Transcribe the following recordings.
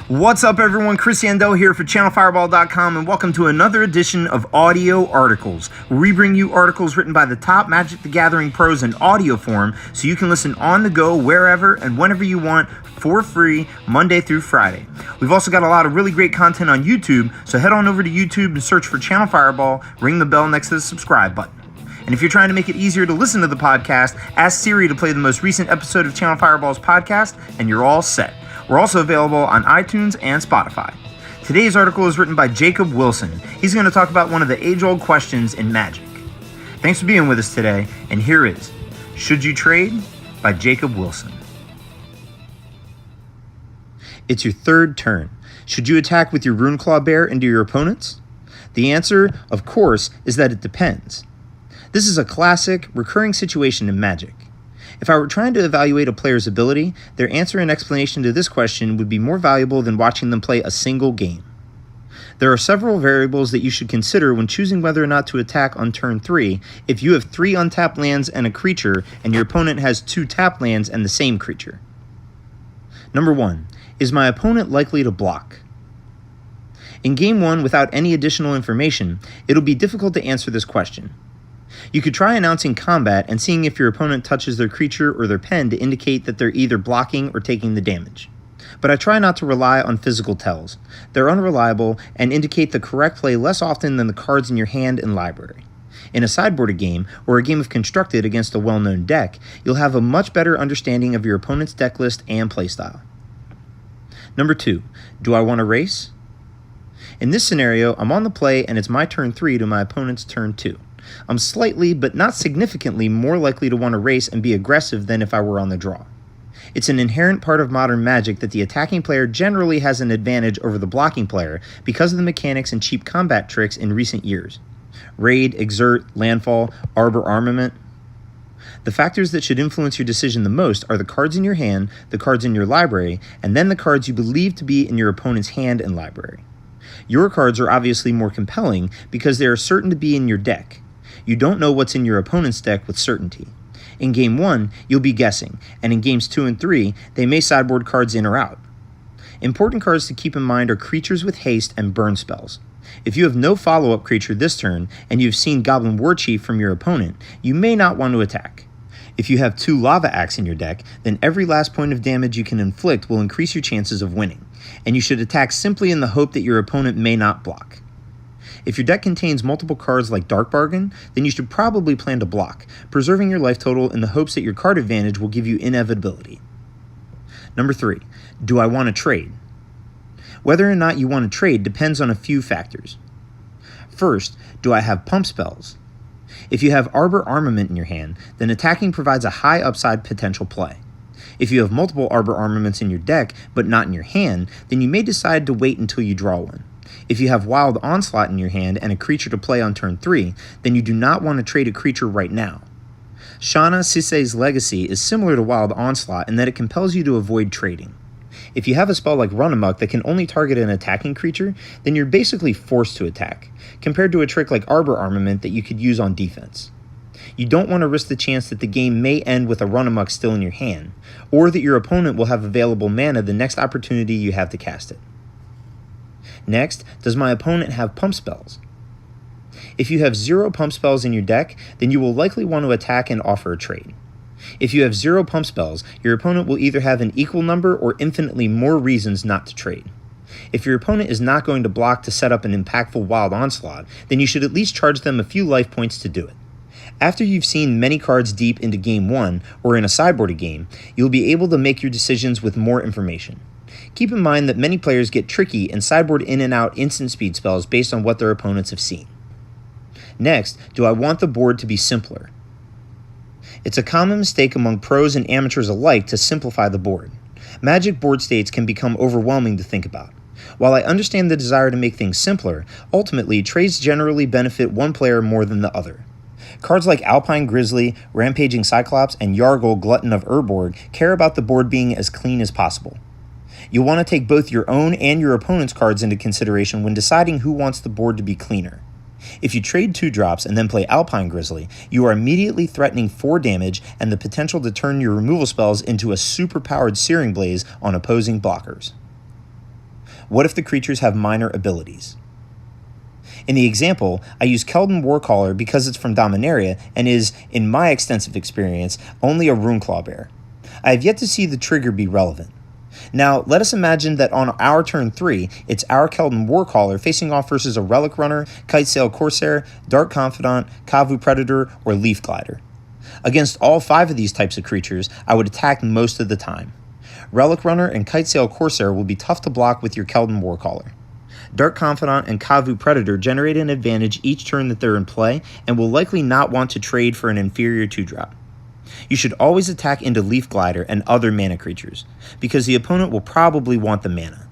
What's up, everyone? Chris Yandel here for Channelfireball.com, and welcome to another edition of Audio Articles, where we bring you articles written by the top Magic the Gathering pros in audio form so you can listen on the go wherever and whenever you want for free, Monday through Friday. We've also got a lot of really great content on YouTube, so head on over to YouTube and search for Channel Fireball, ring the bell next to the subscribe button. And if you're trying to make it easier to listen to the podcast, ask Siri to play the most recent episode of Channel Fireball's podcast, and you're all set. We're also available on iTunes and Spotify. Today's article is written by Jacob Wilson. He's going to talk about one of the age-old questions in Magic. Thanks for being with us today, and here is Should You Trade? By Jacob Wilson. It's your third turn. Should you attack with your Runeclaw Bear into your opponents? The answer, of course, is that it depends. This is a classic, recurring situation in Magic. If I were trying to evaluate a player's ability, their answer and explanation to this question would be more valuable than watching them play a single game. There are several variables that you should consider when choosing whether or not to attack on turn 3 if you have 3 untapped lands and a creature and your opponent has 2 tapped lands and the same creature. Number 1. Is my opponent likely to block? In Game 1, without any additional information, it'll be difficult to answer this question. You could try announcing combat and seeing if your opponent touches their creature or their pen to indicate that they're either blocking or taking the damage. But I try not to rely on physical tells. They're unreliable and indicate the correct play less often than the cards in your hand and library. In a sideboarded game, or a game of Constructed against a well-known deck, you'll have a much better understanding of your opponent's deck list and playstyle. Number 2. Do I want to race? In this scenario, I'm on the play and it's my turn 3 to my opponent's turn 2. I'm slightly, but not significantly, more likely to want to race and be aggressive than if I were on the draw. It's an inherent part of modern Magic that the attacking player generally has an advantage over the blocking player because of the mechanics and cheap combat tricks in recent years. Raid, Exert, Landfall, Arbor Armament. The factors that should influence your decision the most are the cards in your hand, the cards in your library, and then the cards you believe to be in your opponent's hand and library. Your cards are obviously more compelling because they are certain to be in your deck. You don't know what's in your opponent's deck with certainty. In Game 1, you'll be guessing, and in Games 2 and 3, they may sideboard cards in or out. Important cards to keep in mind are creatures with haste and burn spells. If you have no follow-up creature this turn, and you've seen Goblin Warchief from your opponent, you may not want to attack. If you have 2 Lava Axe in your deck, then every last point of damage you can inflict will increase your chances of winning, and you should attack simply in the hope that your opponent may not block. If your deck contains multiple cards like Dark Bargain, then you should probably plan to block, preserving your life total in the hopes that your card advantage will give you inevitability. Number 3. Do I want to trade? Whether or not you want to trade depends on a few factors. First, do I have pump spells? If you have Arbor Armament in your hand, then attacking provides a high upside potential play. If you have multiple Arbor Armaments in your deck, but not in your hand, then you may decide to wait until you draw one. If you have Wild Onslaught in your hand and a creature to play on turn 3, then you do not want to trade a creature right now. Shana Sisei's Legacy is similar to Wild Onslaught in that it compels you to avoid trading. If you have a spell like Run Amok that can only target an attacking creature, then you're basically forced to attack, compared to a trick like Arbor Armament that you could use on defense. You don't want to risk the chance that the game may end with a Run Amok still in your hand, or that your opponent will have available mana the next opportunity you have to cast it. Next, does my opponent have pump spells? If you have 0 pump spells in your deck, then you will likely want to attack and offer a trade. If you have 0 pump spells, your opponent will either have an equal number or infinitely more reasons not to trade. If your opponent is not going to block to set up an impactful Wild Onslaught, then you should at least charge them a few life points to do it. After you've seen many cards deep into Game 1, or in a sideboarded game, you'll be able to make your decisions with more information. Keep in mind that many players get tricky and sideboard in and out instant speed spells based on what their opponents have seen. Next, do I want the board to be simpler? It's a common mistake among pros and amateurs alike to simplify the board. Magic board states can become overwhelming to think about. While I understand the desire to make things simpler, ultimately trades generally benefit one player more than the other. Cards like Alpine Grizzly, Rampaging Cyclops, and Yargle Glutton of Urborg care about the board being as clean as possible. You'll want to take both your own and your opponent's cards into consideration when deciding who wants the board to be cleaner. If you trade 2-drops and then play Alpine Grizzly, you are immediately threatening 4 damage and the potential to turn your removal spells into a super-powered Searing Blaze on opposing blockers. What if the creatures have minor abilities? In the example, I use Keldon Warcaller because it's from Dominaria and is, in my extensive experience, only a Runeclaw bear. I have yet to see the trigger be relevant. Now, let us imagine that on our turn 3, it's our Keldon Warcaller facing off versus a Relic Runner, Kitesail Corsair, Dark Confidant, Kavu Predator, or Leaf Glider. Against all 5 of these types of creatures, I would attack most of the time. Relic Runner and Kitesail Corsair will be tough to block with your Keldon Warcaller. Dark Confidant and Kavu Predator generate an advantage each turn that they're in play and will likely not want to trade for an inferior 2-drop. You should always attack into Leaf Glider and other mana creatures, because the opponent will probably want the mana.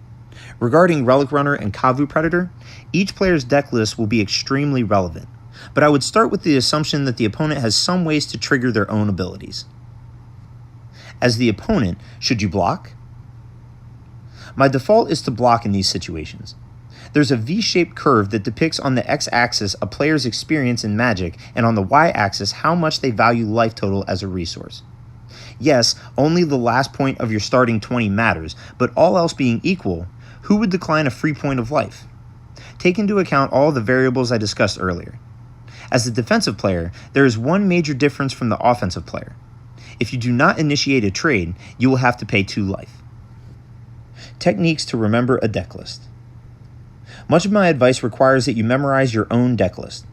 Regarding Relic Runner and Kavu Predator, each player's deck list will be extremely relevant, but I would start with the assumption that the opponent has some ways to trigger their own abilities. As the opponent, should you block? My default is to block in these situations. There's a V-shaped curve that depicts on the x-axis a player's experience in Magic and on the y-axis how much they value life total as a resource. Yes, only the last point of your starting 20 matters, but all else being equal, who would decline a free point of life? Take into account all the variables I discussed earlier. As a defensive player, there is one major difference from the offensive player. If you do not initiate a trade, you will have to pay 2 life. Techniques to remember a deck list. Much of my advice requires that you memorize your own deck list.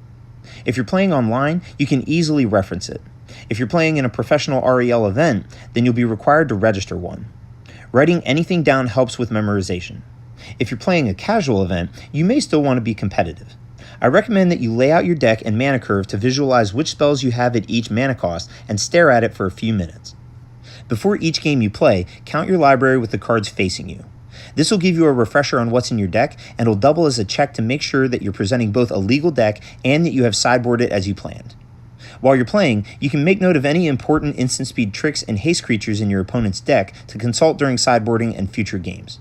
If you're playing online, you can easily reference it. If you're playing in a professional REL event, then you'll be required to register one. Writing anything down helps with memorization. If you're playing a casual event, you may still want to be competitive. I recommend that you lay out your deck and mana curve to visualize which spells you have at each mana cost and stare at it for a few minutes. Before each game you play, count your library with the cards facing you. This will give you a refresher on what's in your deck and will double as a check to make sure that you're presenting both a legal deck and that you have sideboarded as you planned. While you're playing, you can make note of any important instant speed tricks and haste creatures in your opponent's deck to consult during sideboarding and future games.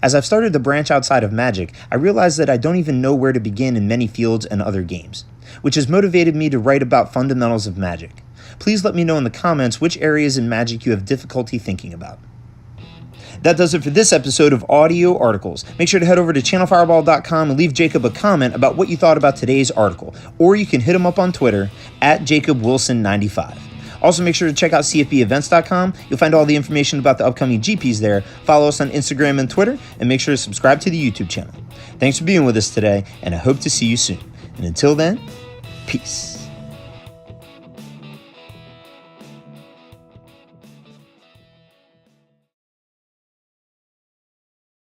As I've started to branch outside of Magic, I realize that I don't even know where to begin in many fields and other games, which has motivated me to write about fundamentals of Magic. Please let me know in the comments which areas in Magic you have difficulty thinking about. That does it for this episode of Audio Articles. Make sure to head over to channelfireball.com and leave Jacob a comment about what you thought about today's article, or you can hit him up on Twitter at JacobWilson95. Also, make sure to check out CFBEvents.com. You'll find all the information about the upcoming GPs there. Follow us on Instagram and Twitter, and make sure to subscribe to the YouTube channel. Thanks for being with us today, and I hope to see you soon. And until then, peace.